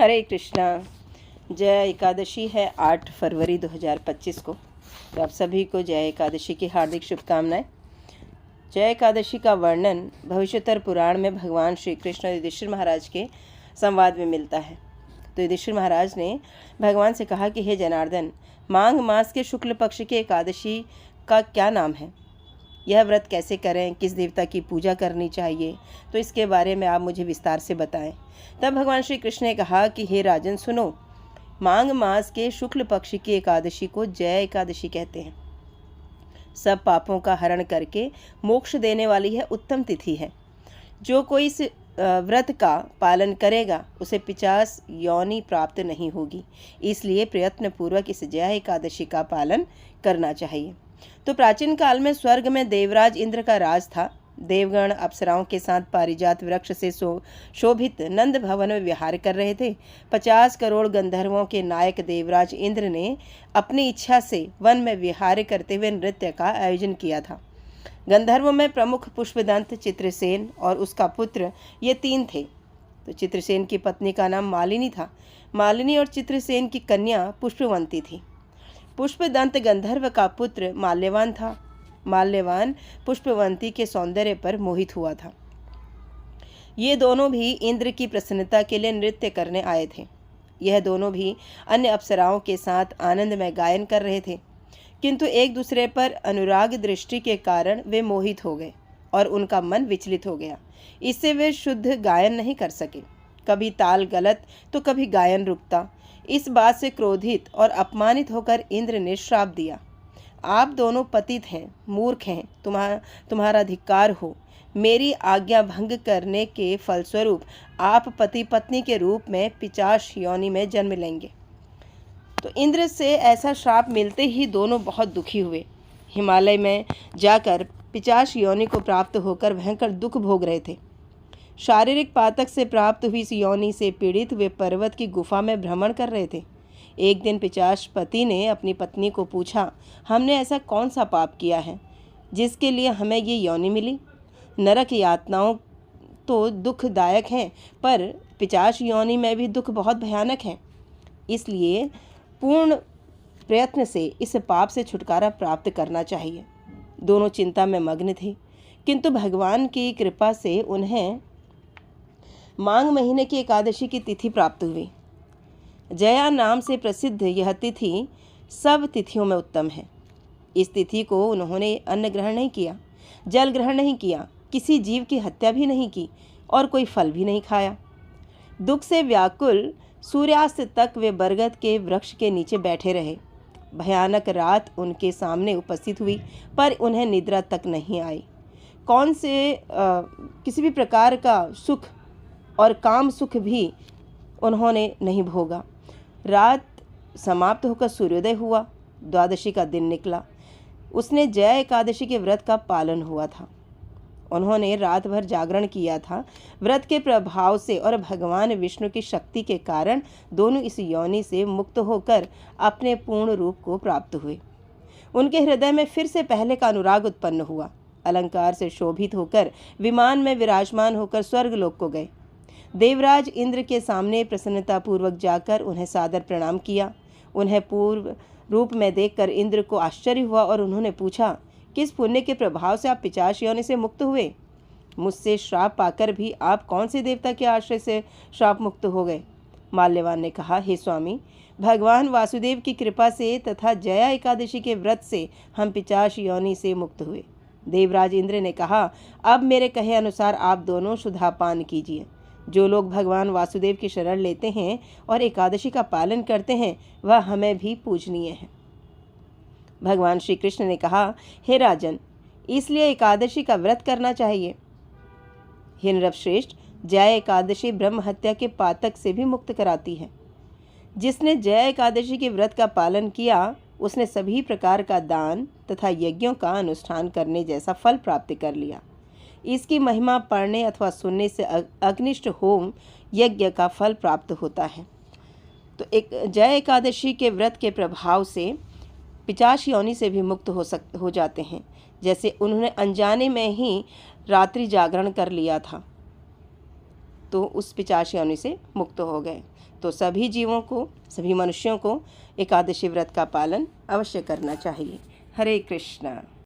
हरे कृष्णा। जय एकादशी है 8 फरवरी 2025 को। तो आप सभी को जय एकादशी की हार्दिक शुभकामनाएं। जय एकादशी का वर्णन भविष्योत्तर पुराण में भगवान श्री कृष्ण और युधिष्ठिर महाराज के संवाद में मिलता है। तो युधिष्ठिर महाराज ने भगवान से कहा कि हे जनार्दन, माघ मास के शुक्ल पक्ष के एकादशी का क्या नाम है? यह व्रत कैसे करें? किस देवता की पूजा करनी चाहिए? तो इसके बारे में आप मुझे विस्तार से बताएं। तब भगवान श्री कृष्ण ने कहा कि हे राजन सुनो, माघ मास के शुक्ल पक्ष की एकादशी को जय एकादशी कहते हैं। सब पापों का हरण करके मोक्ष देने वाली यह उत्तम तिथि है। जो कोई इस व्रत का पालन करेगा उसे 50 योनि प्राप्त नहीं होगी। इसलिए प्रयत्न पूर्वक इस जय एकादशी का पालन करना चाहिए। तो प्राचीन काल में स्वर्ग में देवराज इंद्र का राज था। देवगण अप्सराओं के साथ पारिजात वृक्ष से शोभित नंद भवन में विहार कर रहे थे। 50 करोड़ गंधर्वों के नायक देवराज इंद्र ने अपनी इच्छा से वन में विहार करते हुए नृत्य का आयोजन किया था। गंधर्वों में प्रमुख पुष्पदंत, चित्रसेन और उसका पुत्र, ये 3 थे। तो चित्रसेन की पत्नी का नाम मालिनी था। मालिनी और चित्रसेन की कन्या पुष्पवंती थी। पुष्पदंत गंधर्व का पुत्र माल्यवान था। माल्यवान पुष्पवंती के सौंदर्य पर मोहित हुआ था। ये दोनों भी इंद्र की प्रसन्नता के लिए नृत्य करने आए थे। यह दोनों भी अन्य अप्सराओं के साथ आनंद में गायन कर रहे थे, किंतु एक दूसरे पर अनुराग दृष्टि के कारण वे मोहित हो गए और उनका मन विचलित हो गया। इससे वे शुद्ध गायन नहीं कर सके। कभी ताल गलत तो कभी गायन रुकता। इस बात से क्रोधित और अपमानित होकर इंद्र ने श्राप दिया, आप दोनों पतित हैं, मूर्ख हैं, तुम्हारा धिक्कार हो। मेरी आज्ञा भंग करने के फलस्वरूप आप पति पत्नी के रूप में 50 योनि में जन्म लेंगे। तो इंद्र से ऐसा श्राप मिलते ही दोनों बहुत दुखी हुए। हिमालय में जाकर 50 योनि को प्राप्त होकर भयंकर दुख भोग रहे थे। शारीरिक पातक से प्राप्त हुई इस योनि से पीड़ित वे पर्वत की गुफा में भ्रमण कर रहे थे। एक दिन पिशाच पति ने अपनी पत्नी को पूछा, हमने ऐसा कौन सा पाप किया है जिसके लिए हमें ये योनि मिली? नरक यातनाओं तो दुखदायक हैं, पर 50 योनि में भी दुख बहुत भयानक है। इसलिए पूर्ण प्रयत्न से इस पाप से छुटकारा प्राप्त करना चाहिए। दोनों चिंता में मग्न थे, किंतु भगवान की कृपा से उन्हें माघ महीने की एकादशी की तिथि प्राप्त हुई। जया नाम से प्रसिद्ध यह तिथि सब तिथियों में उत्तम है। इस तिथि को उन्होंने अन्न ग्रहण नहीं किया, जल ग्रहण नहीं किया, किसी जीव की हत्या भी नहीं की और कोई फल भी नहीं खाया। दुख से व्याकुल सूर्यास्त तक वे बरगद के वृक्ष के नीचे बैठे रहे। भयानक रात उनके सामने उपस्थित हुई, पर उन्हें निद्रा तक नहीं आई। किसी भी प्रकार का सुख और काम सुख भी उन्होंने नहीं भोगा। रात समाप्त होकर सूर्योदय हुआ। द्वादशी का दिन निकला। उसने जय एकादशी के व्रत का पालन हुआ था। उन्होंने रात भर जागरण किया था। व्रत के प्रभाव से और भगवान विष्णु की शक्ति के कारण दोनों इस योनि से मुक्त होकर अपने पूर्ण रूप को प्राप्त हुए। उनके हृदय में फिर से पहले का अनुराग उत्पन्न हुआ। अलंकार से शोभित होकर विमान में विराजमान होकर स्वर्गलोक को गए। देवराज इंद्र के सामने प्रसन्नतापूर्वक जाकर उन्हें सादर प्रणाम किया। उन्हें पूर्व रूप में देखकर इंद्र को आश्चर्य हुआ और उन्होंने पूछा, किस पुण्य के प्रभाव से आप 50 योनि से मुक्त हुए? मुझसे श्राप पाकर भी आप कौन से देवता के आश्रय से श्राप मुक्त हो गए? माल्यवान ने कहा, हे स्वामी, भगवान वासुदेव की कृपा से तथा जया एकादशी के व्रत से हम 50 योनि से मुक्त हुए। देवराज इंद्र ने कहा, अब मेरे कहे अनुसार आप दोनों सुधापान कीजिए। जो लोग भगवान वासुदेव की शरण लेते हैं और एकादशी का पालन करते हैं वह हमें भी पूजनीय है। भगवान श्री कृष्ण ने कहा, हे राजन, इसलिए एकादशी का व्रत करना चाहिए। हे नृपश्रेष्ठ, जय एकादशी ब्रह्म हत्या के पातक से भी मुक्त कराती है। जिसने जय एकादशी के व्रत का पालन किया उसने सभी प्रकार का दान तथा यज्ञों का अनुष्ठान करने जैसा फल प्राप्त कर लिया। इसकी महिमा पढ़ने अथवा सुनने से अग्निष्ट होम यज्ञ का फल प्राप्त होता है। तो एक जय एकादशी के व्रत के प्रभाव से 50 योनि से भी मुक्त हो जाते हैं। जैसे उन्होंने अनजाने में ही रात्रि जागरण कर लिया था। तो उस पिशाच योनि से मुक्त हो गए। तो सभी जीवों को, सभी मनुष्यों को एकादशी व्रत का पालन अवश्य करना चाहिए। हरे कृष्णा।